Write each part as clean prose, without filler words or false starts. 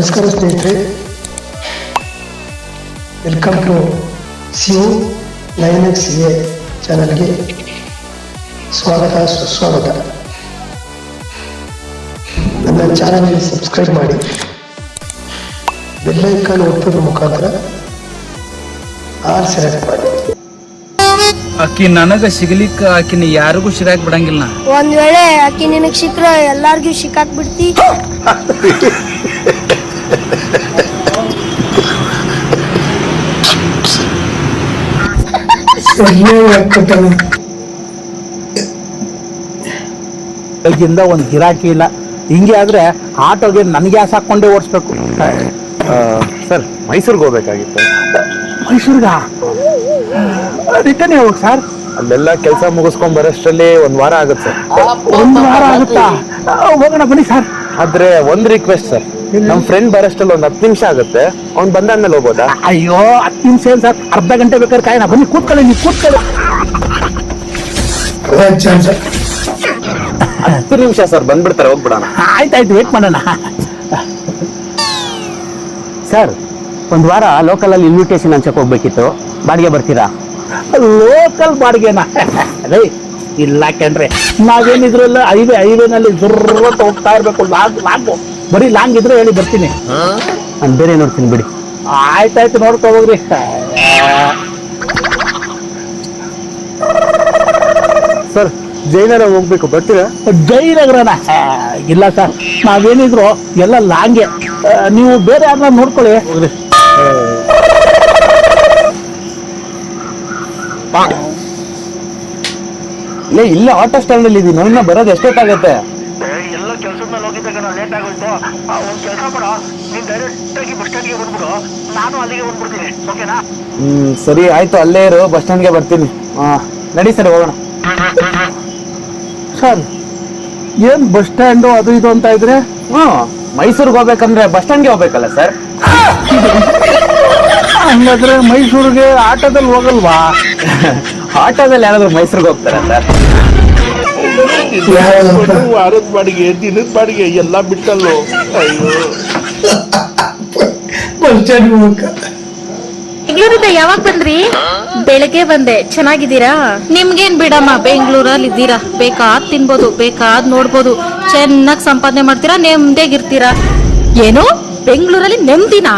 ನಮಸ್ಕಾರ ಸ್ನೇಹಿತರೆ, welcome to CO 9XA ಚಾನಲ್ಗೆ ಸ್ವಾಗತ ಸುಸ್ವಾಗತ. ನನ್ನ ಚಾನಲ್ಗೆ ಸಬ್ಸ್ಕ್ರೈಬ್ ಮಾಡಿ, ಬೆಲ್ ಐಕಾನ್ ಒತ್ತೋದ್ರ ಮುಖಾಂತರ ಆಲ್ ಸೆಲೆಕ್ಟ್ ಮಾಡಿ. ಆಕಿ ನನಗ ಸಿಗ್ಲಿಕ್ಕ ಆಕಿನ ಯಾರಿಗೂ ಸಿಗಾಕ್ ಬಿಡಂಗಿಲ್ಲ. ಒಂದ್ ವೇಳೆ ಆಕಿ ನಿನಗ್ ಸಿಕ್ಕ್ರ ಎಲ್ಲಾರ್ಗೂ ಸಿಕ್ಕಾಕ್ ಬಿಡ್ತಿ. ಬೆಳಗಿಂದ ಒಂದು ಗಿರಾಕಿ ಇಲ್ಲ. ಹಿಂಗೆ ಆದ್ರೆ ಆಟೋಗೆ ನನಗೆ ಗ್ಯಾಸ್ ಹಾಕೊಂಡೇ ಓಡಿಸ್ಬೇಕು. ಸರ್, ಮೈಸೂರಿಗೆ ಹೋಗ್ಬೇಕಾಗಿತ್ತು. ಮೈಸೂರ್ಗ ರಿಟರ್ನ್ ಹೋಗ್ ಸರ್. ಅಲ್ಲೆಲ್ಲ ಕೆಲಸ ಮುಗಿಸ್ಕೊಂಡ್ ಬರೋಷ್ಟರಲ್ಲಿ 1 ವಾರ ಆಗುತ್ತೆ ಸರ್. 1 ವಾರ ಆಗುತ್ತಾ? ಹೋಗೋಣ ಬನ್ನಿ ಸರ್. ಆದ್ರೆ ಒಂದ್ ರಿಕ್ವೆಸ್ಟ್ ಸರ್, ನಮ್ ಫ್ರೆಂಡ್ ಬರೋಷ್ಟರಲ್ಲಿ 10 ನಿಮಿಷ ಆಗುತ್ತೆ. ಅವ್ನ್ ಬಂದಾದ್ಮೇಲೆ ಹೋಗ್ಬೋದಾ? ಅಯ್ಯೋ 10 ನಿಮಿಷ ಏನ್ ಸರ್, ಅರ್ಧ ಗಂಟೆ ಬೇಕಾದ್ರೆ ಕಾಯೋಣ. ಬನ್ನಿ ಕೂತ್ಕೊಳ್ಳಿ, ನೀವು ಕೂತ್ಕೊಳ್ಳಿ. 10 ನಿಮಿಷ ಸರ್, ಬಂದ್ಬಿಡ್ತಾರೆ, ಹೋಗ್ಬಿಡೋಣ. ಆಯ್ತಾಯ್ತು, ವೇಟ್ ಮಾಡೋಣ. ಸರ್, 1 ವಾರ ಲೋಕಲ್ ಅಲ್ಲಿ ಇನ್ವಿಟೇಷನ್ ಹಂಚಕ್ ಹೋಗ್ಬೇಕಿತ್ತು. ಬಾಡಿಗೆ ಬರ್ತೀರಾ? ಲೋಕಲ್ ಬಾಡಿಗೆನಾ? ಅದೇ ಇಲ್ಲ ಕಣ್ರೆ, ನಾವೇನಿದ್ರಲ್ಲ ಹೈವೇನಲ್ಲಿ ಜುರ್ರತ್ ಹೋಗ್ತಾ ಇರ್ಬೇಕು. ಲಾಂಗ್ ಬರೀ ಲಾಂಗ್ ಇದ್ರೆ ಹೇಳಿ ಬರ್ತೀನಿ. ನಾನು ಬೇರೆ ನೋಡ್ತೀನಿ ಬಿಡಿ. ಆಯ್ತಾಯ್ತು, ನೋಡ್ಕೊ ಹೋಗ್ರಿ. ಸರ್, ಜೈನಗರ ಹೋಗ್ಬೇಕು, ಬರ್ತೀರಾ? ಜಯನಗರನ? ಇಲ್ಲ ಸರ್, ನಾವೇನಿದ್ರು ಎಲ್ಲ ಲಾಂಗೆ. ನೀವು ಬೇರೆ ಯಾರನ್ನ ನೋಡ್ಕೊಳ್ಳಿ. ಹೋಗ್ರಿ. ಇಲ್ಲ, ಆಟೋ ಸ್ಟ್ಯಾಂಡ್ ಅಲ್ಲಿ ಇದೀನಿ. ಇನ್ನ ಬರೋದು ಎಷ್ಟೊತ್ತಾಗತ್ತೆ? ಎಲ್ಲ ಕೆಲಸದ ಮೇಲೆ ಹೋಗಿದ್ದಾಗ ಲೇಟ್ ಆಗೋಯ್ತು. ಒಂದು ಕೆಲಸ ಮಾಡ, ನೀನ್ ಡೈರೆಕ್ಟ್ ಆಗಿ ಬಸ್ ಸ್ಟ್ಯಾಂಡ್ಗೆ ಬಂದ್ಬಿಡು, ನಾನು ಅಲ್ಲಿಗೆ ಬಂದ್ಬಿಡ್ತೀನಿ. ಓಕೆನಾ? ಸರಿ ಆಯ್ತು, ಅಲ್ಲೇ ಇರು, ಬಸ್ ಸ್ಟ್ಯಾಂಡ್ಗೆ ಬರ್ತೀನಿ. ನಡಿ ಸರಿ, ಹೋಗೋಣ. ಸರ್, ಏನ್ ಬಸ್ ಸ್ಟ್ಯಾಂಡು ಅದು ಇದು ಅಂತ ಇದ್ರೆ? ಮೈಸೂರಿಗೆ ಹೋಗ್ಬೇಕಂದ್ರೆ ಬಸ್ ಸ್ಟ್ಯಾಂಡ್ಗೆ ಹೋಗ್ಬೇಕಲ್ಲ ಸರ್. ಹಂಗಾದ್ರೆ ಮೈಸೂರಿಗೆ ಆಟೋದಲ್ಲಿ ಹೋಗಲ್ವಾ? ಆಟೋದಲ್ಲಿ ಯಾರಾದ್ರೂ ಮೈಸೂರಿಗೆ ಹೋಗ್ತಾರ ಸರ್? ವಾರದ ಬಾಡಿಗೆ, ದಿನದ ಬಾಡಿಗೆ ಎಲ್ಲ ಬಿಟ್ಟಲ್ಲೋ. ಅಯ್ಯೋ, ಬೆಂಗಳೂರಿಂದ ಯಾವಾಗ ಬಂದ್ರಿ? ಬೆಳಗ್ಗೆ ಬಂದೆ. ಚೆನ್ನಾಗಿದ್ದೀರಾ? ನಿಮ್ಗೇನ್ ಬಿಡಮ್ಮ, ಬೆಂಗಳೂರಲ್ಲಿ ಇದ್ದೀರಾ, ಬೇಕಾದ್ ತಿನ್ಬೋದು, ಬೇಕಾದ್ ನೋಡ್ಬೋದು, ಚೆನ್ನಾಗಿ ಸಂಪಾದನೆ ಮಾಡ್ತೀರಾ, ನೆಮ್ಮದಿಯಾಗಿರ್ತೀರಾ. ಏನು ಬೆಂಗಳೂರಲ್ಲಿ ನೆಮ್ಮದಿನ?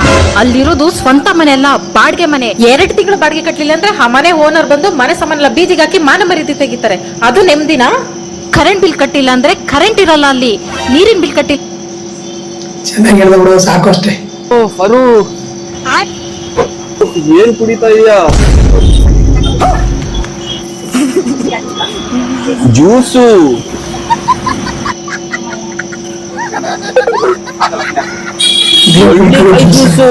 ಅಲ್ಲಿರೋದು ಸ್ವಂತ ಮನೆ ಅಲ್ಲ, ಬಾಡಿಗೆ ಮನೆ. 2 ತಿಂಗಳು ಬಾಡಿಗೆ ಕಟ್ಟಲಿಲ್ಲ ಅಂದ್ರೆ ಆ ಮನೆ ಓನರ್ ಬಂದು ಮನೆ ಸಾಮಾನೆಲ್ಲ ಬೀದಿಗೆ ಹಾಕಿ ಮಾನ ಮರ್ಯಾದೆ ತೆಗಿತಾರೆ. ಅದು ನೆಮ್ಮದಿನ? ಕರೆಂಟ್ ಬಿಲ್ ಕಟ್ಟಿಲ್ಲ ಅಂದ್ರೆ ಕರೆಂಟ್ ಇರಲ್ಲ ಅಲ್ಲಿ, ನೀರಿನ ಬಿಲ್ ಕಟ್ಟಿಲ್ಲ. ಚೆನ್ನಾಗಿ ಹೇಳ್ದ ಬಿಡು, ಸಾಕು ಅಷ್ಟೇ. ಫರು, ಏನ್ ಕುಡಿತಾ ಇದೀಯಾ? ಜ್ಯೂಸು. ಜ್ಯೂಸು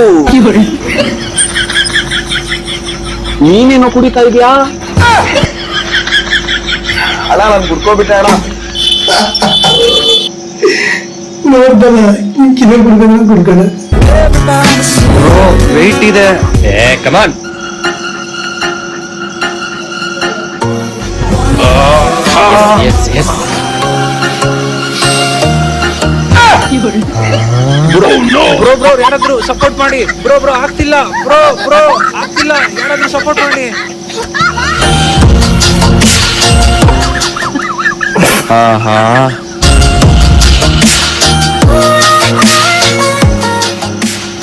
ನೀನೇನೋ ಕುಡಿತಾ ಇದೀಯಾ? ಅಲ್ಲ, ನಾನು ಕುಡ್ಕೋಬಿಟ್ಟೆ ಅಣ್ಣ. ನೋಡ್ದಲ್ಲ, ಕಿಲೋ ಕುಡ್ಕೊಂಡು ವೆಯ್ಟ್ ಇದೆ. ಕಮಾನ್. ಬ್ರೋ ಯಾರಾದ್ರೂ ಸಪೋರ್ಟ್ ಮಾಡಿ. ಬ್ರೋ ಆಗ್ತಿಲ್ಲ. ಬ್ರೋ ಆಗ್ತಿಲ್ಲ, ಯಾರಾದ್ರೂ ಸಪೋರ್ಟ್ ಮಾಡಿ.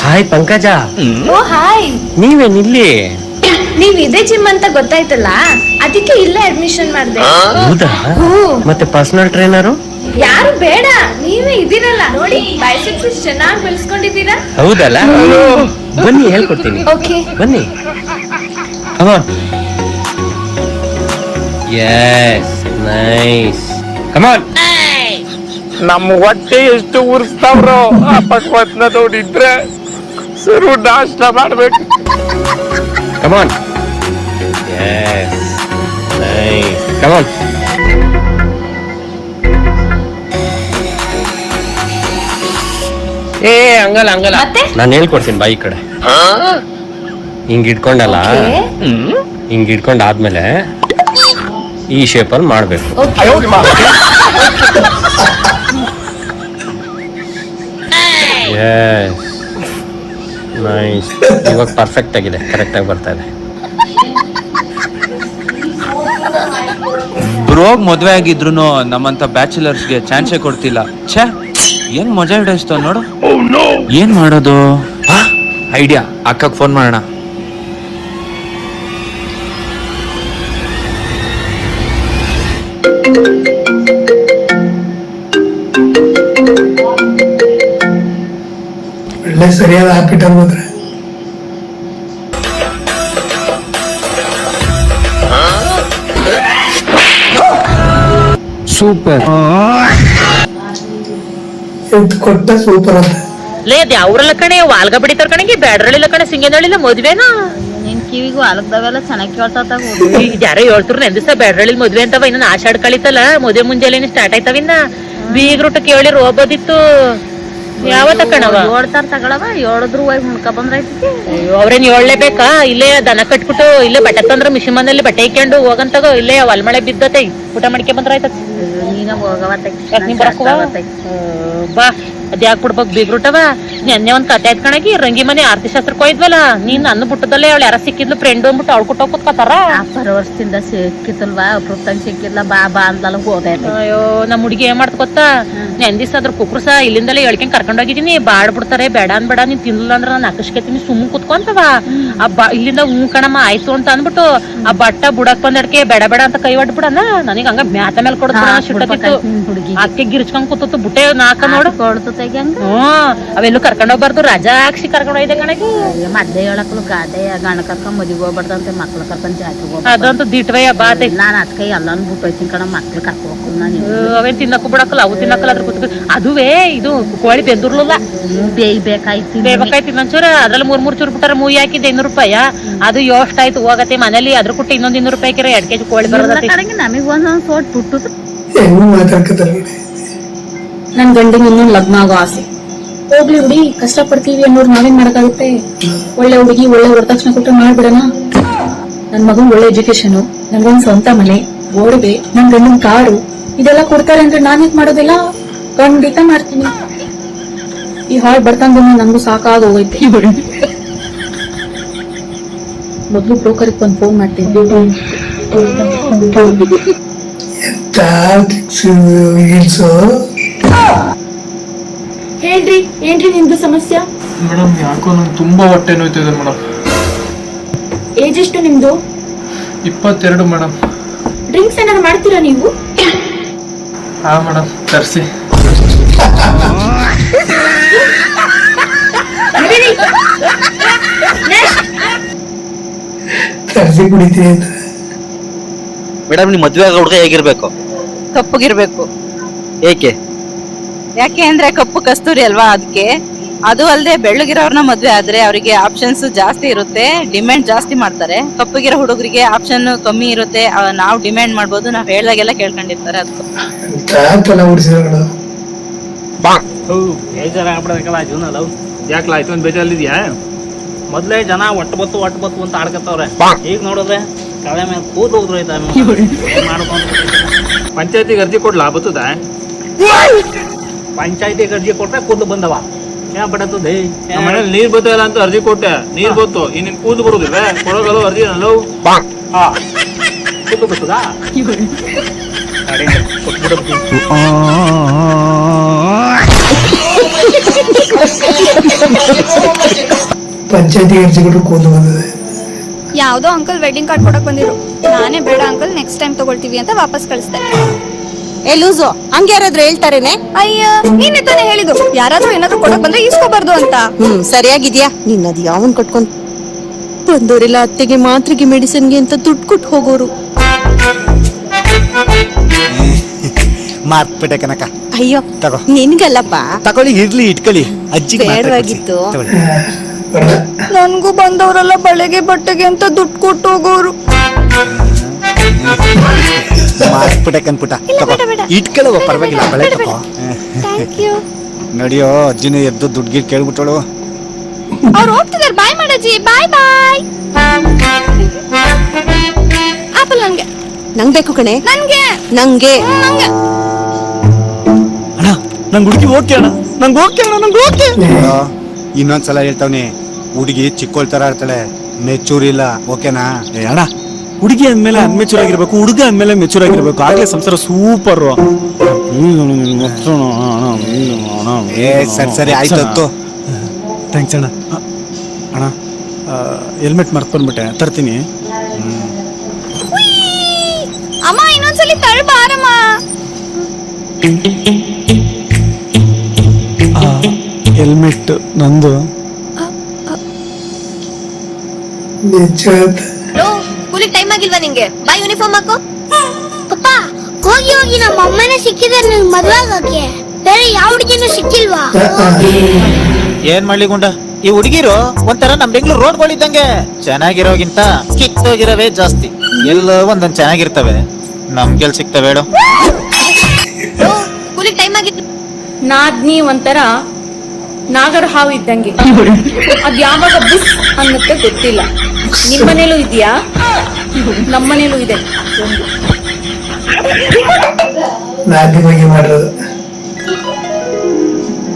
ಹಾಯ್ ಪಂಕಜ. ಓ ಹಾಯ್. ನೀವೇನಿಲ್ಲಿ? ನೀವ್ ಇದೇ ಜಿಮ್ ಅಂತ ಗೊತ್ತಾಯ್ತಲ್ಲ, ಅದಕ್ಕೆ ಇಲ್ಲೇ ಅಡ್ಮಿಷನ್ ಮಾಡ್ದೆ. ಹೌದಾ? ಮತ್ತೆ ಪರ್ಸನಲ್ ಟ್ರೈನರು? ಯಾರು ಬೇಡ, ನೀವೇ ಇದೀರಲ್ಲ ನೋಡಿ, ಬೈಸೆಪ್ಸ್ ಚೆನ್ನಾಗಿ ಬೆಳೆಸ್ಕೊಂಡಿದ್ದೀರಾ. ಹೌದಲ್ಲ? ಬನ್ನಿ, ಹೇಳ್ಕೊಡ್ತೀನಿ. ಓಕೆ ಬನ್ನಿ. ಕಮಾನ್. Yes, nice. ಕಮಾನ್. ನಮ್ಮ ಹೊಟ್ಟೆ ಎಷ್ಟು ಉರ್ಸ್ತಾವ್ರೋ, ಆ ಪಕ್ವತ್ನ ನೋಡಿದ್ರೆ ಸರು ನಾಷ್ಟ ಮಾಡ್ಬೇಕು. ಕಮಾನ್. Yes, nice. ಕಮಾನ್. ಹಂಗಲ್ಲ ನಾನು ಹೇಳ್ಕೊಡ್ತೀನಿ. ಬಾಯಿ ಕಡೆ ಹಿಂಗ್ ಇಟ್ಕೊಂಡಲ್ಲ, ಹಿಂಗ್ ಇಟ್ಕೊಂಡಾದ್ಮೇಲೆ ಈ ಶೇಪಲ್ಲಿ ಮಾಡ್ಬೇಕು. Yes. ನೈಸ್. ಇವಾಗ ಪರ್ಫೆಕ್ಟ್ ಆಗಿದೆ, ಕರೆಕ್ಟಾಗಿ ಬರ್ತಾ ಇದೆ. ಬ್ರೋಗ್ ಮದ್ವೆ ಆಗಿದ್ರು ನಮ್ಮಂತ ಬ್ಯಾಚುಲರ್ಸ್ಗೆ ಚಾನ್ಸೇ ಕೊಡ್ತಿಲ್ಲ. ಛೇ, ಏನ್ ಮಜಾ ಹಿಡಿಸ್ತಾವ ನೋಡು. ಏನ್ ಮಾಡೋದು? ಐಡಿಯಾ, ಅಕ್ಕಗ್ ಫೋನ್ ಮಾಡೋಣ. ಒಳ್ಳೆ ಸರಿಯಾದ ಹಾಪಿಟ್ ಅನ್ಬೋದ್ರೆ. ಸೂಪರ್. ಎಂತ ಕೊಟ್ಟ ಸೂಪರ್ ಅಂತ. ಲೇ ಅವ್ರಲ್ಲ ಕಣೆ ವಾಲ್ಗ ಬಿಡಿತಾರ ಕಣಗೆ ಬ್ಯಾಡ್ರಳಿಲ್ಲ ಕಣೆ ಸಿಂಗೇನಹಳ್ಳಿಲ್ಲ ಮದ್ವೆನಾ. ನಿನ್ ಕಿವಿಗೂ ಆಲಕ್ದಾವೆಲ್ಲ ಚೆನ್ನಾಗಿ ಕೇಳ್ತಾವ. ಯಾರೋ ಹೇಳ್ತಿರು ನೆನ್ ದಿವಸ ಬ್ಯಾಡ್ರಳ್ಳಿ ಮದ್ವೆ ಅಂತವ. ಇನ್ನ ಆಷಾಢ ಕಳಿತಲ್ಲ, ಮದ್ವೆ ಮುಂಜಾನೆ ಸ್ಟಾರ್ಟ್ ಆಯ್ತಾವಿನ್ನ. ಬೀಗ್ರೂಟ ಕೇಳಿ ಹೋಗ್ಬೋದಿತ್ತು. ಯಾವತ್ತ ಕಣವ ಓಡ್ತಾರ ತಗೊಳವ, ಹೇಳಿದ್ರು ಹೋಗಿ ಮುನ್ಕ ಬಂದ್ರೈತಿ. ಅವ್ರೇನ್ ಹೇಳ್ಲೇಬೇಕಾ? ಇಲ್ಲೇ ದನ ಕಟ್ಬಿಟ್ಟು ಇಲ್ಲೇ ಬಟ್ಟೆ ತಂದ್ರ ಮಿಷಿನ್ ಮನೇಲಿ ಬಟ್ಟೆ ಇಕ್ಕೊಂಡು ಹೋಗಂತಾಗ ಇಲ್ಲೇ ಹೊಲ್ಮಳೆ ಬಿದ್ದತೈ, ಊಟ ಮಾಡ್ಕೆ ಬಂದ್ರಾಯ್ತ. ನೀನ ಹೋಗವತ್ತ ಬಾ. ಅದ್ಯಾಕ್ ಬಿಡ್ಬೇಕು ಬೀಗ್ರುಟವ. ನೆನ್ನೆ ಒಂದ್ ಕತೆ ಆಯ್ತ್ ಕಣಗಿ, ರಂಗಿ ಮನೆ ಆರ್ತಿ ಶಾಸ್ತ್ರಕ್ಕೆ ಹೋಯ್ದ್ವಲ್ಲ, ನೀನ್ ಅನ್ನ ಬಿಟ್ಟದಲ್ಲೇ ಅವಳು ಯಾರ ಸಿಕ್ಕಿದ್ಲು ಫ್ರೆಂಡ್ ಅಂದ್ಬಿಟ್ಟು ಅವಳು ಕೊಟ್ಟೋಗ್ ಕೂತ್ಕೋತಾರ. ವರ್ಷದಿಂದ ಸಿಕ್ಕಿತ್ತಲ್ವಾ, ಅಪ್ರೂಪ್ತಂಗ್ ಸಿಕ್ಕಿದ್ಲ, ಬಾ ಬಾ ಅಂದ್ಲಲ್ಲ ಹೋದಾಯ್ತು. ಅಯ್ಯೋ ನಮ್ ಹುಡುಗಿ ಏನ್ ಮಾಡ್ತ ಗೊತ್ತಾ, ನೆನ್ ದಿವಸ ಅದ್ರ ಕುಕ್ರುಸ ಇಲ್ಲಿಂದಲೇ ಹೇಳ್ಕೊಂಡ್ ಕರ್ಕೊಂಡೋಗಿದೀನಿ. ಬಾಡ್ಬಿಡ್ತಾರೆ, ಬೇಡ ಅನ್ಬೇಡ, ನೀನ್ ತಿನ್ಲಿಲ್ಲ ಅಂದ್ರ ನಾನು ಅಕಸ್ಕೇತೀನಿ ಸುಮ್ಮ ಕುತ್ಕೊಂತವ. ಇಲ್ಲಿಂದ ಕಣಮ್ಮ ಆಯ್ತು ಅಂತ ಅಂದ್ಬಿಟ್ಟು ಆ ಬಟ್ಟ ಬುಡಕ್ ಬಂದಡ್ಕೆ ಬೇಡ ಬೇಡ ಅಂತ ಕೈ ಹೊಡ್ಬಿಡಣ. ನನಗ್ ಹಂಗ ಮ್ಯಾತ ಮೇಲೆ ಕೊಡ್ತಾರ ಶಿಟ್ಟತ್ತಿತ್ತು. ಅಕ್ಕೆ ಗಿರ್ಚ್ಕೊಂಡ್ ಕೂತು ಬುಟ್ಟೆ ನಾಕ ನೋಡು ಕೊಡ್ತು. ಅವೆಲ್ಲೂ ಕರ್ಕೊಂಡೋಗ್ಬಾರ್ದು, ರಜಾ ಹಾಕ್ಸಿ ಕರ್ಕೊಂಡೋಯ್ದೆ ಕಣಗಿ. ಮದ್ದೆ ಹೇಳಕ್ಲು ಗಾದೆ ಗಂಡ ಕರ್ಕೊಂಡ್ ಮದಿಗೆ ಹೋಗ್ಬಾರ್ದಂತೆ, ಮಕ್ಳು ಕರ್ಕೊಂಡ್ ಜಾತ್ರೆಗೆ ಅದಂತೂ ದಿಟ್ವಯ್ಯ ಬಾತೆ. ನಾನ್ ಅದಕ್ಕೆ ಎಲ್ಲಾನು ಬಿಟ್ಟು ಹೋಯ್ತೀನಿ ಕಣ, ಮಕ್ಳು ಕರ್ಕೋಬೇಕು. ನಾನು ಅವೇನ್ ತಿನ್ನಕ್ಕೂ ಬಿಡಕ್ಕಲ್ಲ, ಅವು ತಿನ್ನಕ್ಕಲ್ಲ. ಅದ್ರ ಕೂತ್ ಅದುವೇ ಇದು ಕೋಳಿ ಬೆಂದುರ್ಲಲ್ಲ, ಬೇಯ್ಬೇಕಾಯ್ತು ಇನ್ನೊಂಚೂರ. ಅದ್ರಲ್ಲಿ ಮೂರ್ ಚೂರು ಬಿಟ್ಟಾರ, ಮೂಯಿ ಹಾಕಿದ್ದೆ 200 ರೂಪಾಯಿ. ಅದು ಯೋಸ್ಟ್ ಆಯ್ತು ಹೋಗತ್ತೆ ಮನೇಲಿ. ಅದ್ರ ಕೊಟ್ಟು ಇನ್ನೊಂದ್ 200 ರೂಪಾಯಿ 2 ಕೆಜಿ ಕೋಳಿ ಬರೋದ. ನಮಗ್ ಒಂದೊಂದ್ ಸೋಟ್ ಬಿಟ್ಟು ಹೆಂಗ್ ಮಾತಾಡ್ಕತಾರೆ. ನನ್ ಗಂಡಂಗ್ ಇನ್ನೊಂದು ಲಗ್ನ ಆಗೋ ಆಸೆ. ಹೋಗ್ಲಿ ಹುಡಿ, ಕಷ್ಟ ಪಡ್ತೀವಿ ಅನ್ನೋರು ನಾವೇನ್ ಮಾಡಕ್ಕಾಗುತ್ತೆ. ಒಳ್ಳೆ ಹುಡುಗಿ ಒಳ್ಳೆ ವರದಕ್ಷಿಣೆ ಕೊಟ್ಟು ಮಾಡ್ಬಿಡೋಣ. ನನ್ ಮಗನ್ ಒಳ್ಳೆ ಎಜುಕೇಶನ್, ನನ್ಗೊಂದ್ ಸ್ವಂತ ಮನೆ, ಒಡವೆ, ನನ್ ಗಂಡನ್ ಕಾರು ಇದೆಲ್ಲ ಕೊಡ್ತಾರೆ ಅಂದ್ರೆ ನಾನ್ ಹೇಗ್ ಮಾಡೋದಿಲ್ಲ? ಖಂಡಿತ ಮಾಡ್ತೀನಿ. ಈ ಹಾಳ್ ಬರ್ತಂಗ ನಂಗೂ ಸಾಕಾಗ ಹೋಗೈತೆ. ಮೊದ್ಲು ಬ್ರೋಕರ್ಗೆ ಒಂದ್ ಫೋನ್ ಮಾಡ್ತೀನಿ. ಹೇಳ್ರಿ, ಏನ್ರಿ ನಿಮ್ದು ಸಮಸ್ಯೆ? ಮೇಡಮ್ ಯಾಕೋ ನಂಗೆ ತುಂಬಾ ಹೊಟ್ಟೆ ನೋಯ್ತಿದೆ ಮೇಡಮ್. ಏಜ್ ಎಷ್ಟು ನಿಮ್ದು? 22 ಮೇಡಮ್. ಡ್ರಿಂಕ್ಸ್ ಏನಾದ್ರು ಮಾಡ್ತೀರಾ ನೀವು? ಹಾ ಮೇಡಮ್, ತರ್ಸಿ. ತರ್ಸಿ ಕುಡಿತೀನಿ ಅಂತ. ಮೇಡಮ್, ನಿಮ್ ಮದ್ವೆ ಆಗೋ ಹುಡುಗ ಹೇಗಿರ್ಬೇಕು? ಕಪ್ಪಗಿರ್ಬೇಕು. ಏಕೆ? ಯಾಕೆ ಅಂದ್ರೆ ಕಪ್ಪು ಕಸ್ತೂರಿ ಅಲ್ವಾ, ಅದಕ್ಕೆ. ಅದು ಅಲ್ಲದೆ ಬೆಳ್ಳಗಿರೋರ್ನ ಮದ್ವೆ ಆದ್ರೆ ಅವರಿಗೆ ಆಪ್ಷನ್ಸ್ ಜಾಸ್ತಿ ಇರುತ್ತೆ, ಡಿಮ್ಯಾಂಡ್ ಜಾಸ್ತಿ ಮಾಡ್ತಾರೆ. ಕಪ್ಪಗಿರೋ ಹುಡುಗರಿಗೆ ಆಪ್ಷನ್ ಕಮ್ಮಿ ಇರುತ್ತೆ, ನಾವು ಡಿಮ್ಯಾಂಡ್ ಮಾಡ್ಬೋದು, ನಾವ್ ಹೇಳ್ದಾಗೆಲ್ಲ ಕೇಳ್ಕೊಂಡಿರ್ತಾರೆ. ಅದಕ್ಕೆ ಬೇಜಾರಾಗ್ಬಿಡಬೇಕಲ್ಲ ಜೀವನ. ಲವ್ ಯಾಕಲ ಆಯ್ತು ಒಂದು ಬೇಜಾರಲ್ಲಿದ್ಯಾ? ಮೊದ್ಲೇ ಜನ ಒಟ್ಟು ಬತ್ತು ಅಂತ ಆಡ್ಕತ್ತವ್ರೆ. ಈಗ ನೋಡಿದ್ರೆ ಕಳೆ ಮೇಲೆ ಕೂದ್ ಹೋಗ್ರೈತ. ಪಂಚಾಯತಿಗೆ ಅರ್ಜಿ ಕೊಡ್ಲಾ ಬರ್ತದ? ಪಂಚಾಯತಿಗೆ ಅರ್ಜಿ ಕೊಟ್ರೆ ಕೂದಲು ಬಂದವ. ಏನ್ ಬಡತದೆ? ನಮ್ಮ ಮನೇಲಿ ನೀರ್ ಬತ್ತಲ್ಲ ಅಂತ ಅರ್ಜಿ ಕೊಟ್ಟೆ, ನೀರ್ ಬತ್ತು. ಇನ್ ಕೂದಲು ಬರುದಿಲ್ಲ, ಕೊಡೋಗಲ್ಲ ಅರ್ಜಿ ಲವ್. ಹಾ, ಕೂದಲು ಬರ್ತದಾ? ಪಂಚಾಯತಿಗೆ ಅರ್ಜಿ ಕೊಟ್ಟು ಕೂದಲು ಬಂದಿದೆ. ಯಾವ್ದೋ ಅಂಕಲ್ ವೆಡ್ಡಿಂಗ್ ಕಾರ್ಡ್ ಕೊಡಕ್ ಬಂದಿರು. ನಾನೇ ಬೇಡ ಅಂಕಲ್, ನೆಕ್ಸ್ಟ್ ಟೈಮ್ ತಗೊಳ್ತೀವಿ ಅಂತ ವಾಪಸ್ ಕಳಿಸ್ದೆ. ಏ ಲೂಸು, ಹಂಗ ಯಾರಾದ್ರೂ ಹೇಳ್ತಾರೇನೆ? ಅಯ್ಯ, ನೀನೆ ತಾನೇ ಹೇಳಿದ್ರು ಯಾರಾದ್ರೂ ಏನಾದ್ರೂ ಕೊಡಕ್ ಬಂದ್ರೆ ಇಸ್ಕೋಬಾರ್ದು ಅಂತ. ಸರಿಯಾಗಿದ್ಯಾ? ನಿನ್ನದು ಯಾವನ್ ಕಟ್ಕೊಂಡ್ ಬಂದೋರೆಲ್ಲ ಅತ್ತೆಗೆ ಮಾತ್ರೆಗೆ ಮೆಡಿಸಿನ್ಗೆ ಅಂತ ದುಡ್ಡು ಕೊಟ್ಟು ಹೋಗೋರು. ಮಾರ್ಕ್ಬಿಟ್ಟೆ ಕನಕ. ಅಯ್ಯೋ ತಗೋ, ನಿನ್ಗಲ್ಲಪ್ಪ. ತಗೊಳ್ಳಿ, ಇರ್ಲಿ, ಇಟ್ಕೊಳ್ಳಿ. ಅಜ್ಜಿಗೆ ಬೇಡವಾಗಿತ್ತು. ನನ್ಗೂ ಬಂದವರೆಲ್ಲ ಬಳೆಗೆ ಬಟ್ಟೆಗೆ ಅಂತ ದುಡ್ಡು ಕೊಟ್ಟು ಹೋಗೋರು. ಮಾರ್ಕ್ಬಿಟ್ಟೆ ಕನ್ಪುಟ. ಇಟ್ಕೊಳ್ಳೋ, ಪರವಾಗಿಲ್ಲ, ಬಳೆ ತಗೋ. ನೋಡಿಯೋ, ಅಜ್ಜಿನ ಎದ್ದು ದುಡ್ಡು ಕೇಳ್ಬಿಟ್ಟಳು. ಅವ್ರು ಹೋಗ್ತಿದಾರೆ, ಬಾಯ್ ಮಾಡಜ್ಜಿ, ಬಾಯ್ ಬಾಯ್. ಆಪಲ್ ನನ್ಗೆ. ನಂಗ್ ಬೇಕು ಕಣೆ. ನನ್ಗೆ ನಂಗೆ ಅಣ್ಣ, ನಂಗೆ ಹುಡುಗಿ ಓಕೆ ಅಣ್ಣ, ನಂಗೆ ಓಕೆ ಅಣ್ಣ, ನಂಗೆ ಓಕೆ. ಇನ್ನೊಂದ್ಸಲ ಹೇಳ್ತಾವ್ನಿ, ಹುಡುಗಿ ಚಿಕ್ಕೋಳ್ ತರ ಇರ್ತಾಳೆ, ಮೆಚೂರ್ ಇಲ್ಲ. ಓಕೆನಾ? ಅಣ್ಣ, ಹುಡುಗಿ ಅಂದ್ಮೇಲೆ ಅನ್ಮೆಚೂರ್ ಆಗಿರ್ಬೇಕು, ಹುಡುಗ ಅಂದ್ಮೇಲೆ ಮೆಚೂರ್ ಆಗಿರ್ಬೇಕು, ಆಗ್ಲೇ ಸಂಸಾರ ಸೂಪರ್. ಸರಿ ಆಯ್ತು. ಥ್ಯಾಂಕ್ಸ್ ಅಣ್ಣ. ಅಣ್ಣ, ಹೆಲ್ಮೆಟ್ ಮರ್ತ್ಕೊಂಡ್ಬಿಟ್ಟೆ, ತರ್ತೀನಿ. ಅಮ್ಮ ಇನ್ನೊಂದ್ಸಲಿ ತಳ್ಬಾರಮ್ಮ. ಹೆಲ್ಮೆಟ್ ನಂದು. ಸ್ಕೂಲಿಗೆ ಟೈಮ್ ಆಗಿಲ್ವಾ ನಿಂಗೆ? ಬಾ ಯೂನಿಫಾರ್ಮ್ ಹಾಕೋ. ಪಪ್ಪ, ಹೋಗಿ ಹೋಗಿ ನಮ್ಮ ಅಮ್ಮನೇ ಸಿಕ್ಕಿದ್ರೆ ನಂಗೆ ಮದುವೆ ಆಗಕ್ಕೆ. ಬೇರೆ ಯಾವ ಹುಡುಗಿನೂ ಸಿಕ್ಕಿಲ್ವಾ? ಏನ್ ಮಾಡ್ಲಿ ಗುಂಡ, ಈ ಹುಡುಗಿರು ಒಂಥರ ನಮ್ ಬೆಂಗಳೂರು ರೋಡ್ಗಳಿದ್ದಂಗೆ. ಚೆನ್ನಾಗಿರೋಗಿಂತ ಕಿತ್ತೋಗಿರವೇ ಜಾಸ್ತಿ. ಎಲ್ಲ ಒಂದೊಂದ್ ಚೆನ್ನಾಗಿರ್ತವೆ, ನಮ್ಗೆಲ್ ಸಿಗ್ತವೆ ಹೇಳು. ಸ್ಕೂಲಿಗೆ ಟೈಮ್ ಆಗಿತ್ತು. ನಾದ್ನಿ ಒಂಥರ ನಾಗರ ಹಾವು ಇದ್ದಂಗೆ. ಅದ್ ಯಾವಾಗ ಬುಸ್ ಅನ್ನತ್ತೆ ಗೊತ್ತಿಲ್ಲ. ನಿಮ್ಮನೇಲೂ ಇದೆಯಾ? ನಮ್ಮನೇಲೂ ಇದೆ. ನಾಲ್ಕು ಬಗ್ಗೆ ಮಾಡೋದು.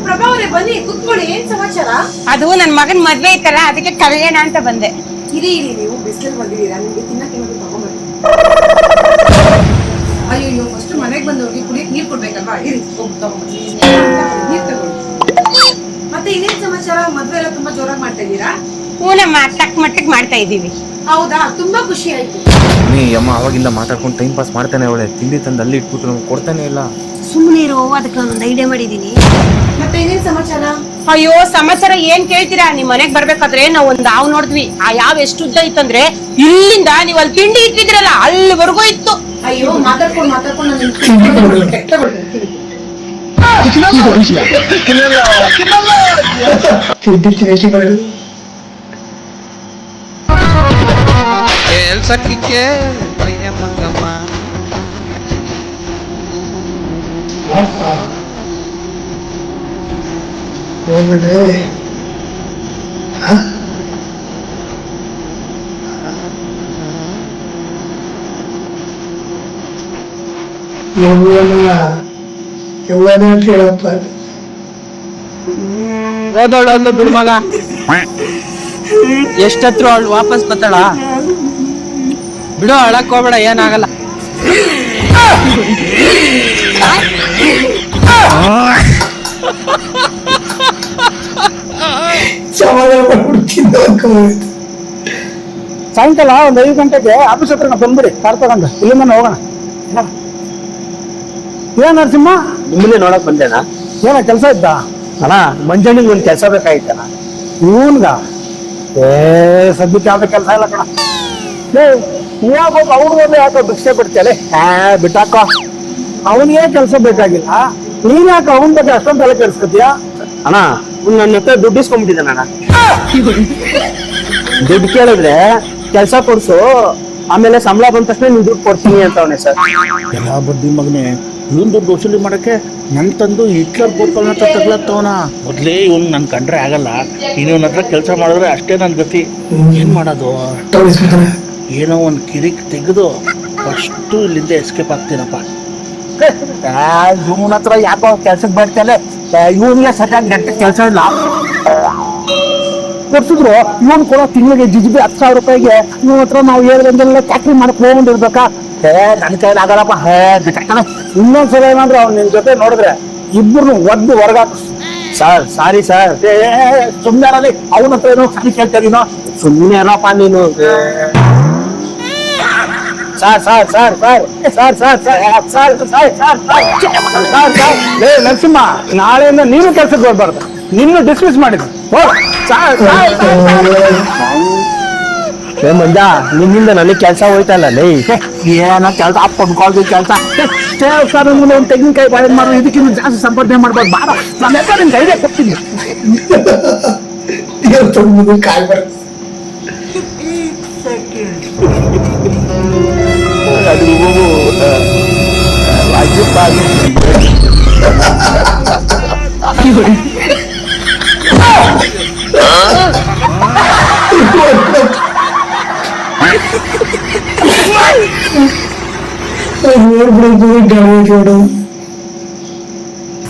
ಪ್ರಭಾವರೇ ಬನ್ನಿ ಕುತ್ಕೊಳ್ಳಿ. ಏನ್ ಸಮಾಚಾರ? ಅದು ನನ್ ಮಗನ್ ಮದ್ವೆ ಐತಲ್ಲ, ಅದಕ್ಕೆ ಕರೆಯೋಣ ಅಂತ ಬಂದೆ. ಇರಿ ನೀವು ಬಿಸಿಲು ಬಂದಿದ್ದೀರಾ, ನಿಮ್ಗೆ ತಿನ್ನಕ್ಕೆ ಏನಾದ್ರು ತಗೊಂಡ್ಬರ್ತೀನಿ. ಅಯ್ಯೋ, ಫಸ್ಟ್ ಮನೆಗೆ ಬಂದವ್ರಿಗೆ ಕುಡಿಯಕ್ ನೀರ್ ಕೊಡ್ಬೇಕಲ್ವಾ? ಇರಿ ಹೋಗಿ ತಗೊಂಡ್ಬರ್ತೀನಿ. ನೀರ್ ತಗೊಳ್ಳಿ. ಮತ್ತೆ ಇನ್ನೇನ್ ಸಮಾಚಾರ? ಮದ್ವೆ ಎಲ್ಲ ತುಂಬಾ ಜೋರಾಗಿ ಮಾಡ್ತಾ ಇದ್ದೀರಾ? ಹೂನಮ್ಮ, ತಕ್ಕ ಮಟ್ಟಕ್ಕೆ ಮಾಡ್ತಾ ಇದೀವಿ. ಹೌದಾ? ತುಂಬಾ ಖುಷಿ ಆಯ್ತು. ನೀ ಅಮ್ಮ ಅವಾಗಿಂದ ಮಾತಾಡ್ಕೊಂಡು ಟೈಮ್ ಪಾಸ್ ಮಾಡ್ತಾನೆ ಅವಳೆ. ತಿಂಡಿ ತಂದು ಅಲ್ಲಿ ಇಟ್ಬಿಟ್ಟು ನಮ್ಗೆ ಕೊಡ್ತಾನೆ ಇಲ್ಲ. ಸುಮ್ಮನೆ ಇರೋ, ಅದಕ್ಕೆ ನಾನೊಂದು ಐಡಿಯಾ ಮಾಡಿದೀನಿ. ಮತ್ತೆ ಇನ್ನೇನ್ ಸಮಾಚಾರ? ಅಯ್ಯೋ, ಸಮಾಚಾರ ಏನ್ ಕೇಳ್ತೀರಾ? ನಿಮ್ ಮನೆಗ್ ಬರ್ಬೇಕಾದ್ರೆ ನಾವ್ ಒಂದ್ ಹಾವು ನೋಡಿದ್ವಿ. ಆ ಯಾವ ಎಷ್ಟು ಉದ್ದ ಇತ್ತಂದ್ರೆ ಇಲ್ಲಿಂದ ನೀವ್ ಅಲ್ಲಿ ತಿಂಡಿ ಇಟ್ಟಿದ್ರಲ್ಲ ಅಲ್ಲಿವರೆಗೂ ಇತ್ತು. ಅಯ್ಯೋ, ಮಾತಾಡ್ಕೊಂಡು ಯೌವನ ಅಂತ ಹೇಳಪ್ಪ. ಓದೋಳಲ್ಲ ಬಿಡ್ಮಗ, ಎಷ್ಟತ್ರ ಅವಳು ವಾಪಸ್ ಬತ್ತಾಳ. ಬಿಡು, ಅಳಕ್ ಹೋಗ್ಬೇಡ, ಏನಾಗಲ್ಲ. ಸಮಾಧಾನ ಮಾಡ್ಬಿಡ್ತಿದ್ದ. ಸಾಯಂಕಾಲ ಒಂದ್ 5 ಗಂಟೆಗೆ ಆಫೀಸ್ ಹತ್ರ ಬಂದ್ಬಿಡಿ, ಕಾರ್ ತಗೊಂಡು ಇಲ್ಲಿಂದ ಹೋಗೋಣ. ಏನ್ ನರಸಿಂಹ, ನಿಮ್ಮನ್ನೇ ನೋಡಕ್ ಬಂದೇನ? ಏನ ಕೆಲಸ ಇದ್ದ? ಅಣ್ಣ, ಮಂಜಣ್ಣಿಗೆ ಒಂದ್ ಕೆಲಸ ಬೇಕಾಯ್ತಣ್ಣ. ಇವನ್ಗ ಸದ್ಯಕ್ಕೆ ಯಾವ್ದು ಕೆಲಸ ಇಲ್ಲ ಕಣ. ಯಾಕೋ ಅವ್ರಿಗೊಂದು ಯಾಕೋ ಭಿಕ್ಷೆ ಬಿಡ್ತೇಲೆ. ಬಿಟ್ಟಾಕೋ, ಅವನಿಗೆ ಕೆಲಸ ಬೇಕಾಗಿಲ್ಲ. ನೀನ್ ಯಾಕೆ ಅವನ ಬಗ್ಗೆ ಅಷ್ಟೊಂದು ತಲೆ ಕೆಡಿಸ್ಕೊತೀಯ? ಅಣ್ಣ, ನನ್ನ ಹತ್ರ ದುಡ್ಡು ಇಸ್ಕೊಂಡ್ಬಿಟ್ಟಿದ್ದಾನ ಅಣ್ಣ. ದುಡ್ಡು ಕೇಳಿದ್ರೆ ಕೆಲಸ ಕೊಡ್ಸು, ಆಮೇಲೆ ಸಂಬಳ ಬಂದ ತಕ್ಷಣ ನೀನ್ ದುಡ್ಡು ಕೊಡ್ತೀನಿ ಅಂತ ಅವನೇ ಸರ್. ಎಲ್ಲ ಬಡ್ಡಿ ಮಗನೇ, ಇವನ್ ದುಡ್ಡು ವಸೂಲಿ ಮಾಡಕ್ಕೆ ನನ್ ತಂದು ಹಿಟ್ಲರ್ ಬೋರ್ಕಲ್ ಹತ್ರ ತಗ್ಲಾಗ್ತವನ. ಮೊದ್ಲೇ ಇವನ್ ನನ್ ಕಂಡ್ರೆ ಆಗಲ್ಲ. ಇನ್ನೊಂದ್ ಹತ್ರ ಕೆಲಸ ಮಾಡಿದ್ರೆ ಅಷ್ಟೇ ನನ್ ಗತಿ. ಏನ್ ಮಾಡೋದು? ಏನೋ ಒಂದ್ ಕಿರಿಕ್ ತೆಗೆದು ಅಷ್ಟು ಇಲ್ಲಿಂದ ಎಸ್ಕೇಪ್ ಆಗ್ತೀನಪ್ಪ. ಇವನ ಹತ್ರ ಯಾಕೋ ಕೆಲ್ಸಕ್ಕೆ ಬರ್ತಾನೆ. ಇವನ್ಗೆ ಸರಿಯಾಗಿ ಗಂಟೆ ಕೆಲಸ ಇಲ್ಲ. ಕೊಡ್ಸಿದ್ರು ಇವನ್ ಕೊಡೋ ತಿಂಗಳಿಗೆ ಜಿಜಿಬಿ 10,000 ರೂಪಾಯಿಗೆ ಇವನ ಹತ್ರ ನಾವು 7 ಗಂಟೆಲ್ಲ ಫ್ಯಾಕ್ಟ್ರಿ ಮಾಡಕ್ ಹೋಗ್ಬಿಟ್ಟಿರ್ಬೇಕಾ? ನನ್ನ ಕೈಲಿ ಆಗಲ್ಲಪ್ಪ. ಇನ್ನೊಂದ್ಸಲ ಏನಾದ್ರು ಅವ್ನು ನಿನ್ ಜೊತೆ ನೋಡಿದ್ರೆ ಇಬ್ಬರು ಒದ್ದು ಹೊರಗಾಕ. Sir, sorry sir. ಸುಮ್ಮನೆ ಅವನ ಹತ್ರ ಏನೋ ಸರಿ ಕೇಳ್ತಾರೀನೋ. ಸುಮ್ಮನೆ ಏನಪ್ಪ ನೀನು. ನರಸಿಂಹ, ನಾಳೆಯಿಂದ ನೀನು ಕೆಲ್ಸಕ್ಕೆ ಹೋಗ್ಬಾರ್ದು. ನಿನ್ನ ಡಿಸ್ಮಿಸ್ ಮಾಡಿದ್ರು. ಮಂಜ, ನಿನ್ನಿಂದ ನನಗೆ ಕೆಲಸ ಹೋಯ್ತಲ್ಲ. ಏನೋ ಕೆಲಸ ಅಪ್ಕೊಂಡ್ಕೊಳ್ದು ಕೆಲಸ. ದೇವಸ್ಥಾನ ಮುಂದೆ ಒಂದು ತೆಂಗಿನಕಾಯಿ ಬಾಳೆ ಮಾಡು, ಇದಕ್ಕಿಂತ ಜಾಸ್ತಿ ಸಂಪಾದನೆ ಮಾಡ್ಬೋದು. ಬಾರ, ನಾನೆಲ್ಲ ನಿಮ್ಗೆ ಐಡಿಯಾ ಕೊಡ್ತೀನಿ. ಕಾಲ್ ಬರ್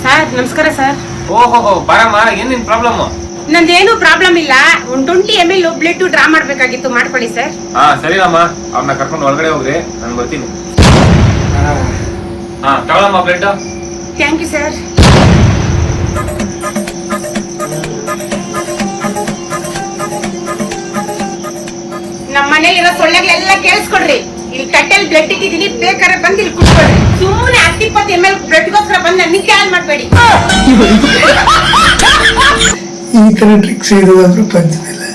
ಸರ್, ನಮಸ್ಕಾರ ಸರ್. ಓಹೋ, ಬರಮ್ಮ, ಏನ್ ನಿನ್ ಪ್ರಾಬ್ಲಮ್? ನಂದೇನು ಪ್ರಾಬ್ಲಮ್ ಇಲ್ಲ. ಒಂದ್ 20 ml ಬ್ಲಡ್ ಡ್ರಾ ಮಾಡ್ಬೇಕಾಗಿತ್ತು, ಮಾಡ್ಕೊಳ್ಳಿ ಸರ್. ಹಾ ಸರಿನಮ್ಮ, ಅವ್ರನ್ನ ಕರ್ಕೊಂಡು ಒಳಗಡೆ ಹೋಗ್ರಿ, ನಾನು ಬರ್ತೀನಿ. ಹಾ ತಗೊಳಮ್ಮ ಬ್ಲಡ್. Thank you sir. ನಮ್ಮ ಮನೇಲಿರೋ ಸೊಳ್ಳೆಗಳೆಲ್ಲ ಕೇಳಿಸ್ಕೊಡ್ರಿ. ಇಲ್ಲಿ ಕಟ್ಟೆಲ್ ಬ್ಲಡ್ ಇಟ್ಟಿದ್ದೀನಿ, ಬೇಕಾದ್ರೆ ಬಂದು ಇಲ್ಲಿ ಕುತ್ಕೊಳ್ರಿ. ಸುಮ್ಮನೆ 10-20 ml ಬ್ಲಡ್ಗೋಸ್ಕರ ಬಂದು ನನಗೆ ಕಾಲ್ ಮಾಡಬೇಡಿ. ಈ ತರ ಟ್ರಿಕ್ಸ್ ಇರೋದು ಪ್ರಪಂಚದಲ್ಲಿ.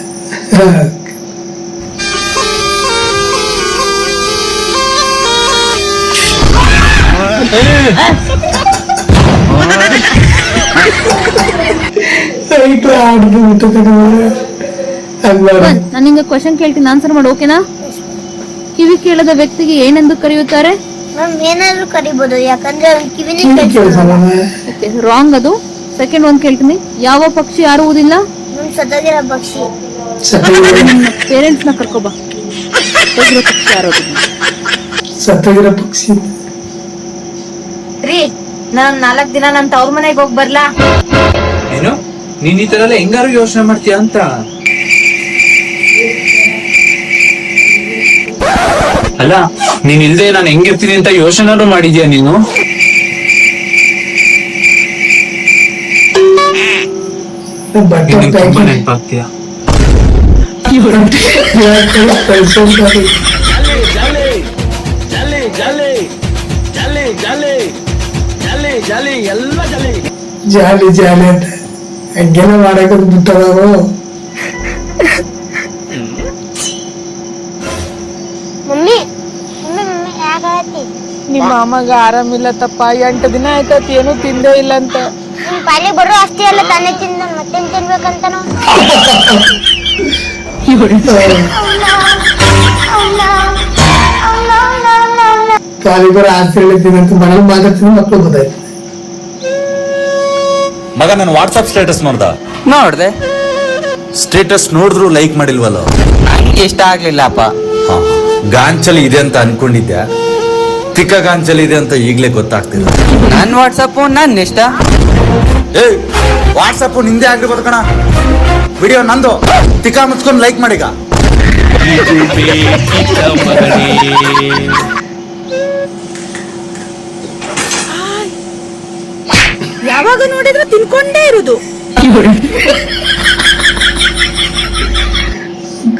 ನಾನು ನಿಂಗೆ ಕ್ವಶನ್ ಕೇಳ್ತೀನಿ, ಆನ್ಸರ್ ಮಾಡು, ಓಕೆನಾ? ಕಿವಿ ಕೇಳದ ವ್ಯಕ್ತಿಗೆ ಏನೆಂದು ಕರೆಯುತ್ತಾರೆ? ಮ್ಯಾಮ್ ಏನಾದ್ರೂ ಕರಿಬಹುದು, ಯಾಕಂದ್ರೆ ಅವ್ನ್ ಕಿವಿನೇ ರಾಂಗ್ ಅದು. ಸೆಕೆಂಡ್ ಒಂದ್ ಕೇಳ್ತೀನಿ, ಯಾವ ಪಕ್ಷಿ ಹಾರುವುದಿಲ್ಲ? ಸತ್ತೋಗಿರೋ ಪಕ್ಷಿ. ಪೇರೆಂಟ್ಸ್ ನ ಕರ್ಕೋಬಾ. ಪಕ್ಷಿ ಹಾರೋದಿಲ್ಲ. ಸತ್ತೋಗಿರೋ ಪಕ್ಷಿ. ರೀ, ನಾನ್ 4 ದಿನ ನನ್ ತವ್ರ ಮನೆಗೆ ಹೋಗಿ ಬರ್ಲಾ? ಏನು ನೀನ್ ಈ ತರ ಎಲ್ಲ ಹೆಂಗಾರು ಯೋಚನೆ ಮಾಡ್ತೀಯ ಅಂತ? ಅಲ್ಲ, ನೀನ್ ಇಲ್ದೆ ನಾನು ಹೆಂಗಿರ್ತೀನಿ ಅಂತ ಯೋಚನೆ ಮಾಡಿದ್ಯಾ ನೀನು? ತುಂಬಾ ನೆನಪಾಗ್ತೀಯ. ಜಾಲಿ ಜಾಲಿ ಅಂತ ಹಂಗೆಲ್ಲ ಮಾಡಕ್ ಬಿಟ್ಟದಾರು. ಮಮ್ಮಿ ಯಾಕೆ ನಿಮ್ಮ ಅಮ್ಮಗ ಆರಾಮಿಲ್ಲ ತಪ್ಪ, 8 ದಿನ ಆಯ್ತತ್ ಏನು ತಿಂದೇ ಇಲ್ಲ ಅಂತ. ನಿಮ್ ಪಾಲಿಗೆ ಬರೋ ಅಷ್ಟೇ ಎಲ್ಲ ತಾನೇ ತಿಂದ ಮತ್ತೇನ್ ತಿನ್ಬೇಕಂತನೋ. ಪಾಲಿಗೆ ಬರೋ ಆಸ್ತಿ ಹೇಳಿದ್ದೀನಂತ ಮನೇಲಿ ಮಾತಾಡ್ತೀನಿ, ಮಕ್ಳು ಗೊತ್ತಾಯ್ತು. ಮಗ ನಾನು ವಾಟ್ಸಪ್ ಸ್ಟೇಟಸ್ ನೋಡ್ದೆ. ಸ್ಟೇಟಸ್ ನೋಡಿದ್ರು ಲೈಕ್ ಮಾಡಿಲ್ವಲ್ಲ? ಇಷ್ಟ ಆಗ್ಲಿಲ್ಲಪ್ಪ. ಗಾಂಚಲಿ ಇದೆ ಅಂತ ಅನ್ಕೊಂಡಿದ್ದೆ, ತಿಕ್ಕ ಗಾಂಚಲಿ ಇದೆ ಅಂತ ಈಗ್ಲೇ ಗೊತ್ತಾಗ್ತಿಲ್ಲ. ನನ್ ವಾಟ್ಸಪ್ ನನ್ ಇಷ್ಟ. ಏಯ್, ವಾಟ್ಸಪ್ ನಿಂದೆ ಆಗಿರ್ಬೋದು ಕಣ. ವಿಡಿಯೋ ನಂದು, ತಿಕ್ಕ ಮುಚ್ಕೊಂಡು ಲೈಕ್ ಮಾಡಿಗ. ಯಾವಾಗ ನೋಡಿದ್ರು ತಿನ್ಕೊಂಡೇ ಇರುದು.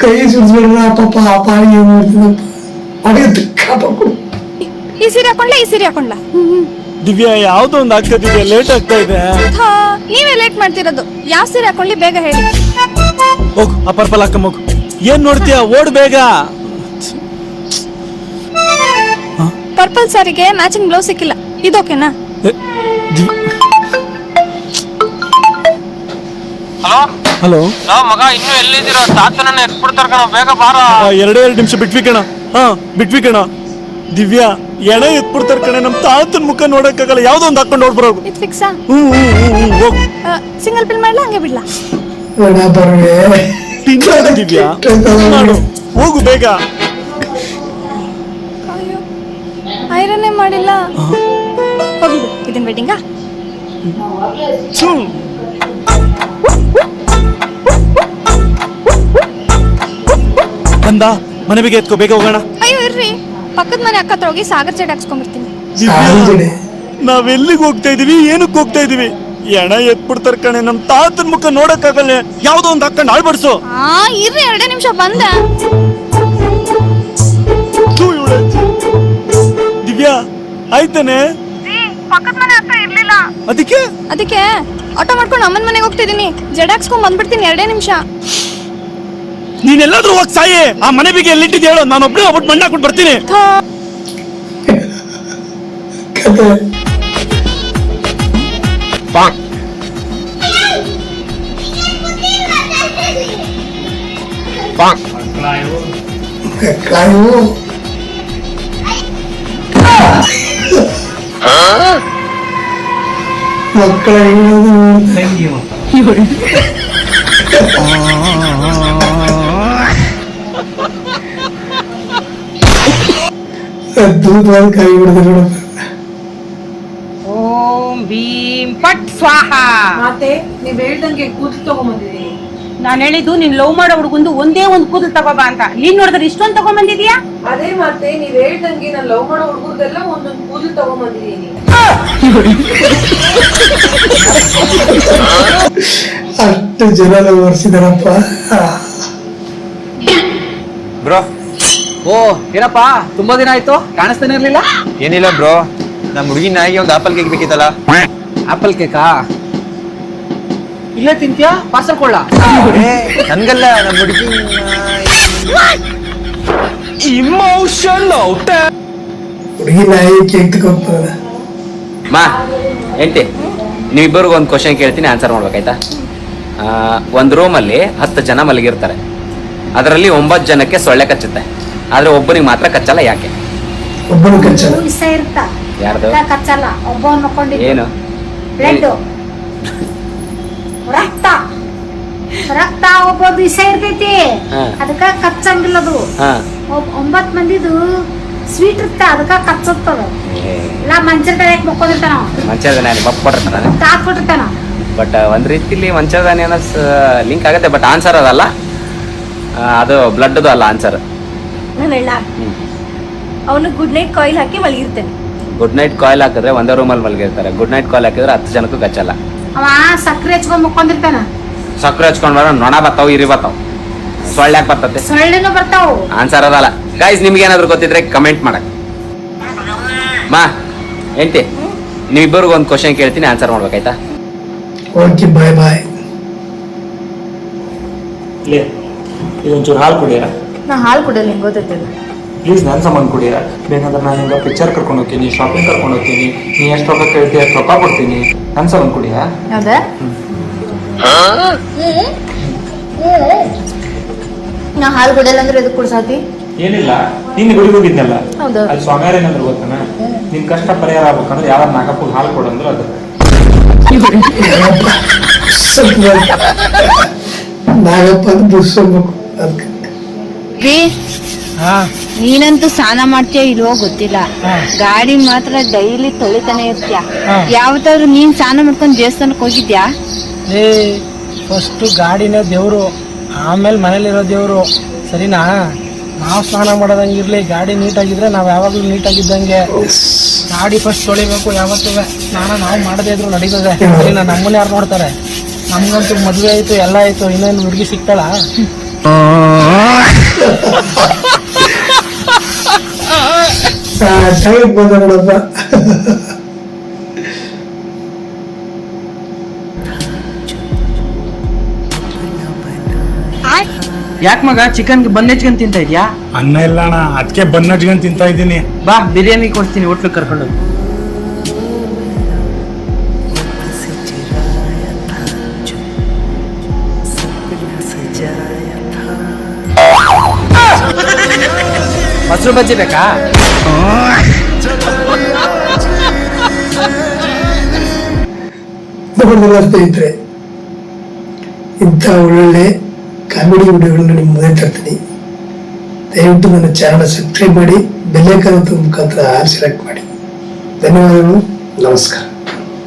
ಕೈ ಸುಡ್ಸ್ಬಿಡ್ರ ಪಾಪ, ಆ ಪಾಳಿ ಏನ್ ಮಾಡ್ತಿದ್ದಪ್ಪ. ಅಡಿಗೆ ತಿಕ್ಕಾಪಕ್ಕು. ಈ ಸೀರೆ ಹಾಕೊಂಡ್ಲಾ, ಈ ಸೀರೆ ಹಾಕೊಂಡ್ಲಾ? ದಿವ್ಯಾ, ಯಾವ್ದೋ ಒಂದು ಆಗ್ತಾ ದಿವ್ಯಾ, ಲೇಟ್ ಆಗ್ತಾ ಇದೆ. ನೀವೇ ಲೇಟ್ ಮಾಡ್ತಿರೋದು. ಯಾವ ಸೀರೆ ಹಾಕೊಳ್ಳಿ, ಬೇಗ ಹೇಳಿ. ಹೋಗು, ಆ ಪರ್ಪಲ್ ಹಾಕ ಮಗು. ಏನ್ ನೋಡ್ತೀಯ, ಓಡ್ ಬೇಗ. ಪರ್ಪಲ್ ಸಾರಿಗೆ ಮ್ಯಾಚಿಂಗ್ ಬ್ಲೌಸ್ ಸಿಕ್ಕಿಲ್ಲ, ಇದೋಕೆನಾ? ಹಲೋ ಮಗ, ಇನ್ನು ಎಲ್ಲಿದ್ದೀರಾ? ತಾತನನ್ನ ಎತ್ಬಿಡ್ತಾರ ಕಣ, ಬೇಗ ಬಾರ. 2 ನಿಮಿಷ ಬಿಟ್ವಿ ಕಣ. ಬಿಟ್ವಿ ಕಣ. ದಿವ್ಯಾ, ಎಣ ಎತ್ಬಿಡ್ತಾರ ಕಣೆ, ನಮ್ ತಾತನ್ ಮುಖ ನೋಡಕ್ಕಾಗಲ್ಲ. ಯಾವ್ದೋ ಒಂದು ಹಾಕೊಂಡು ನೋಡ್ಬರೋಗು. ಇದು ಫಿಕ್ಸಾ? ಹೋಗು. ಸಿಂಗಲ್ ಬಿಲ್ ಮಾಡ್ಲಾ, ಹಂಗೆ ಬಿಡ್ಲಾ? ದಿವ್ಯಾ, ಮಾಡು, ಹೋಗು ಬೇಗ. ಐರನ್ನೇ ಮಾಡಿಲ್ಲ. ಹೋಗಿ ಇದನ್ ವೆಡ್ಡಿಂಗಾ? ಬಂದ ಮನೆ ಬೇಗ ಎತ್ಕೋ, ಬೇಗ ಹೋಗೋಣ. ಅಯ್ಯೋ ಇರ್ರಿ, ಪಕ್ಕದ ಮನೆ ಅಕ್ಕ ಹತ್ರ ಹೋಗಿ ಸಾಗರ್ ಚೇಟ್ ಹಾಕ್ಸ್ಕೊಂಡ್ಬಿಡ್ತೀನಿ. ನಾವೆಲ್ಲಿಗೆ ಹೋಗ್ತಾ ಇದೀವಿ, ಏನಕ್ಕೆ ಹೋಗ್ತಾ ಇದೀವಿ? ಎಣ ಎತ್ಬಿಡ್ತಾರ ಕಣೆ, ನಮ್ ತಾತನ್ ಮುಖ ನೋಡಕ್ಕಾಗಲ್ಲ. ಯಾವ್ದೋ ಒಂದು ಹಾಕೊಂಡು ಆಳ್ಬಡ್ಸು. ಇರ್ರಿ, 2 ನಿಮಿಷ ಬಂದ. ದಿವ್ಯಾ, ಆಯ್ತಾನೆ? ಪಕ್ಕದ ಮನೆ ಅಕ್ಕ ಇರ್ಲಿಲ್ಲ, ಅದಕ್ಕೆ ಆಟೋ ಮಾಡ್ಕೊಂಡು ಅಮ್ಮನ ಮನೆಗೆ ಹೋಗ್ತಿದೀನಿ. ಜಡ ಹಾಕ್ಸ್ಕೊಂಡ್ ಬಂದ್ಬಿಡ್ತೀನಿ, 2 ನಿಮಿಷ. ನೀನೆಲ್ಲಾದ್ರೂ ಹೋಗಿ ಸಾಯಿ. ಆ ಮನೆ ಬಿಗೆ ಎಲ್ಲಿಟ್ಟಿದ್ ಹೇಳು, ನಾನು ಒಬ್ಬನೇ ಹೋಗ್ಬಿಟ್ಟು ಮಣ್ಣು ಹಾಕೊಂಡು ಬರ್ತೀನಿ. ಮಕ್ಕಳ ಅದ್ಭುತವಾದ ಕೈ ಬಿಡ್ತಾರೆ. ಓಂ ಭೀಂ ಪಟ್ ಸ್ವಾಹ. ಮತ್ತೆ ನೀವ್ ಹೇಳ್ದಂಗೆ ಕೂತು ತಗೊಂಬಂದಿದ್ದೀನಿ. ನಾನು ಹೇಳಿದ್ದು ನೀನ್ ಲವ್ ಮಾಡೋ ಹುಡುಗಂದು ಒಂದೇ ಒಂದು ಕೂದಲು ತಗೋಬಾ ಅಂತ. ನೀನ್ ನೋಡಿದ್ರೆ ಇಷ್ಟೊಂದು ತಗೊಂಡ್ಬಂದಿದ್ಯಾ? ಅದೇ ಮತ್ತೆ ನೀವ್ ಹೇಳ್ದಂಗೆ ನಾನು ಲವ್ ಮಾಡೋ ಹುಡುಗರ್ದೆಲ್ಲ ಒಂದೊಂದು ಕೂದಲು ತಗೊಂಡ್ಬಂದಿದೀನಿ. ಅಷ್ಟು ಜನ ಒರೆಸಿದಾರಪ್ಪ. ಬ್ರೋ ಓ ಏನಪ್ಪಾ ತುಂಬಾ ದಿನ ಆಯ್ತು, ಕಾಣಿಸ್ತಾನೆ ಇರ್ಲಿಲ್ಲ. ಏನಿಲ್ಲ ಬ್ರೋ, ನಮ್ಮ ಹುಡುಗಿ ನಾಯಿಗೆ ಒಂದು ಆಪಲ್ ಕೇಕ್ ಬೇಕಿತ್ತಲ್ಲ. ಆಪಲ್ ಕೇಕಾ? ಇಲ್ಲೇ ತಿಂತ್ಯಾ? ಪಾರ್ಸಲ್ ಕೊಳ್ಳ? ನನ್ಗಲ್ಲ, ನಮ್ಮ ಹುಡುಗಿ ಹುಡುಗಿ ನಾಯಿ ಕೇಕ್ ತಗೊಂಡ್ಬರೋದ. ಮಾ ಎಂಟಿ, ನೀವಿಬ್ಬರಿಗೂ ಒಂದು ಕ್ವಶನ್ ಕೇಳ್ತೀನಿ, ಆನ್ಸರ್ ಮಾಡ್ಬೇಕಾಯ್ತಾ? ಒಂದು ರೂಮಲ್ಲಿ 10 ಜನ ಮಲಗಿರ್ತಾರೆ. ಅದರಲ್ಲಿ 9 ಜನಕ್ಕೆ ಸೊಳ್ಳೆ ಕಚ್ಚುತ್ತೆ, ಆದ್ರೆ ಒಬ್ಬನಿಗೆ ಮಾತ್ರ ಕಚ್ಚಲ್ಲ. ಯಾಕೆ? ಒಬ್ಬನು ಕಚ್ಚಲ್ಲ. ವಿಷ ಇರ್ತ ಯಾರ್ದು? ಕಚ್ಚಲ್ಲ. ಒಬ್ಬ ಮಕ್ಕೊಂಡಿದ್ದು ಏನು? ಬ್ಲಡ್ ರಕ್ತ ರಕ್ತ ಒಬ್ಬೊಂದು ವಿಷ ಇರ್ತೈತಿ, ಅದಕ್ಕ ಕಚ್ಚಂಗಿಲ್ಲದು. 9 ಮಂದಿದು ಸ್ವೀಟ್ ಇರ್ತ, ಅದಕ್ಕ ಕಚ್ಚುತ್ತದ. ಇಲ್ಲ ಮಂಚದ ಮಕ್ಕೊಂಡಿರ್ತಾನ, ಮಂಚದಾನೆ ಬಪ್ಪಿಟ್ಟಿರ್ತಾನೆ, ಕಾತ್ಬಿಟ್ಟಿರ್ತಾನ. ಬಟ್ ಒಂದ್ ರೀತಿಲಿ ಮಂಚದಾನೆ ಅನ್ನೋ ಲಿಂಕ್ ಆಗುತ್ತೆ. ಬಟ್ ಆನ್ಸರ್ ಅದಲ್ಲ, ಅದು ಬ್ಲಡ್ದು ಅಲ್ಲ ಆನ್ಸರ್. ನಾನು ಹೇಳ ಅವನು ಗುಡ್ ನೈಟ್ ಕಾಯಿಲ್ ಹಾಕಿ ಮಲಗಿರ್ತೇನೆ. ಗುಡ್ ನೈಟ್ ಕಾಯಿಲ್ ಹಾಕಿದ್ರೆ ಒಂದೇ ರೂಮಲ್ಲಿ ಮಲಗಿರ್ತಾರೆ. ಗುಡ್ ನೈಟ್ ಕಾಯಿಲ್ ಹಾಕಿದ್ರೆ 10 ಜನಕ್ಕೂ ಕಚ್ಚಲ್ಲ. ಅವ ಸಕ್ಕರೆ ಹಚ್ಕೊಂಡ್ ಮಕ್ಕೊಂಡಿರ್ತಾನ. ಸಕ್ಕರೆ ಹಚ್ಕೊಂಡ್ ಬರೋ ನೊಣ ಬರ್ತಾವ, ಇರಿ ಬರ್ತಾವ, ಸೊಳ್ಳೆ ಯಾಕೆ ಬರ್ತತೆ? ಸೊಳ್ಳೆನೂ ಬರ್ತಾವು. ಆನ್ಸರ್ ಅದಲ್ಲ ಗೈಸ್. ನಿಮ್ಗೆ ಏನಾದ್ರು ಗೊತ್ತಿದ್ರೆ ಕಮೆಂಟ್ ಮಾಡಕ್. ಮಾ ಎಂಟಿ, ನೀವಿಬ್ಬರಿಗೂ ಒಂದು ಕ್ವಶನ್ ಕೇಳ್ತೀನಿ, ಆನ್ಸರ್ ಮಾಡ್ಬೇಕಾಯ್ತಾ? ಓಕೆ, ಬಾಯ್ ಬಾಯ್. ಇದೊಂಚೂರು ಹಾಲು ಕುಡಿಯರ ನಾ ಹಾಲು ಕುಡಿಯಲ್ಲ, ಹಿಂಗೆ ಗೊತ್ತೈತಿಲ್ಲ. ಪ್ಲೀಸ್ ನನ್ನ ಸಂಬಂಧ ಕುಡಿಯರ. ಬೇಕಾದ್ರೆ ನಾನು ನಿಮ್ಗೆ ಪಿಕ್ಚರ್ ಕರ್ಕೊಂಡು ಹೋಗ್ತೀನಿ, ಶಾಪಿಂಗ್ ಕರ್ಕೊಂಡು ಹೋಗ್ತೀನಿ. ನೀ ಎಷ್ಟು ರೊಕ್ಕ ಕೇಳ್ತೀಯ ಅಷ್ಟು ರೊಕ್ಕ ಕೊಡ್ತೀನಿ. ನನ್ನ ಸಂಬಂಧ ಕುಡಿಯ. ಹೌದಾ? ನಾ ಹಾಲು ಕುಡಿಯಲ್ಲ ಅಂದ್ರೆ ಎದಕ್ಕೆ ಕುಡ್ಸಾತಿ? ಏನಿಲ್ಲ, ನಿನ್ನೆ ಗುಡಿಗೆ ಹೋಗಿದ್ನಲ್ಲ, ಹೌದು. ಅಲ್ಲಿ ಸ್ವಾಮಿಯಾರ ಏನಂದ್ರೆ ಗೊತ್ತಾನ, ನಿನ್ ಕಷ್ಟ ಪರಿಹಾರ ಆಗ್ಬೇಕಂದ್ರೆ ಯಾರು ನಾಗಪ್ಪಗೆ ಹಾಲು ಕೊಡಂದ್ರು ಅದು ನಾಗಪ್ಪ ಬುಡ್ಸ್ಬೇಕು. ನೀನಂತೂ ಸ್ನಾನ ಮಾಡ್ತೀಯ ಇಲ್ವೋ ಗೊತ್ತಿಲ್ಲ, ಗಾಡಿ ಮಾತ್ರ ಡೈಲಿ ತೊಳಿತಾನೆ ಇರ್ತೀಯ. ಯಾವತ್ತಾದ್ರೂ ನೀನ್ ಸ್ನಾನ ಮಾಡ್ಕೊಂಡು ದೇವಸ್ಥಾನಕ್ಕೆ ಹೋಗಿದ್ಯಾ? ಫಸ್ಟ್ ಗಾಡಿನೇ ದೇವ್ರು, ಆಮೇಲೆ ಮನೇಲಿರೋ ದೇವ್ರು, ಸರಿನಾ? ನಾವು ಸ್ನಾನ ಮಾಡೋದಂಗಿರ್ಲಿ, ಗಾಡಿ ನೀಟಾಗಿದ್ರೆ ನಾವು ಯಾವಾಗಲೂ ನೀಟಾಗಿದ್ದಂಗೆ. ಗಾಡಿ ಫಸ್ಟ್ ತೊಳಿಬೇಕು ಯಾವತ್ತೂ. ಸ್ನಾನ ನಾವು ಮಾಡದೇ ಇದ್ರು ನಡೀತದೆ, ಸರಿನಾ? ನಮ್ಮನ್ನ ಯಾರು ನೋಡ್ತಾರೆ? ನಮ್ಗಂತೂ ಮದುವೆ ಆಯ್ತು, ಎಲ್ಲ ಆಯ್ತು, ಇನ್ನೇನು ಹುಡುಗಿ ಸಿಗ್ತಾಳ? ಬಂದ ನೋಡಪ್ಪ. ಯಾಕೆ ಮಗ ಚಿಕನ್ಗೆ ಬನ್ ಹಚ್ಕೊಂಡ್ ತಿಂತ ಇದ್ಯಾ? ಅನ್ನ ಇಲ್ಲ ಅಣ್ಣ, ಅದಕ್ಕೆ ಬನ್ ಹಚ್ಕೊಂಡ್ ತಿಂತಾ ಇದ್ದೀನಿ. ಬಾ ಬಿರಿಯಾನಿ ಕೊಡ್ತೀನಿ, ಹೋಟ್ಲಿಗೆ ಕರ್ಕೊಂಡು. ಮೊಸರು ಬಜ್ಜಿ ಬೇಕಾ? ಸ್ನೇಹಿತರೆ, ಇಂಥ ಒಳ್ಳೊಳ್ಳೆ ಕಾಮಿಡಿ ವಿಡಿಯೋಗಳನ್ನ ನಿಮ್ಮ ಮುಂದೆ ತರ್ತೀನಿ. ದಯವಿಟ್ಟು ನನ್ನ ಚಾನಲ್ ಸಬ್ಸ್ಕ್ರೈಬ್ ಮಾಡಿ, ಬೆಲ್ ಐಕಾನ್ ಮುಖಾಂತರ ಆಲ್ ಸೆಲೆಕ್ಟ್ ಮಾಡಿ. ಧನ್ಯವಾದಗಳು, ನಮಸ್ಕಾರ.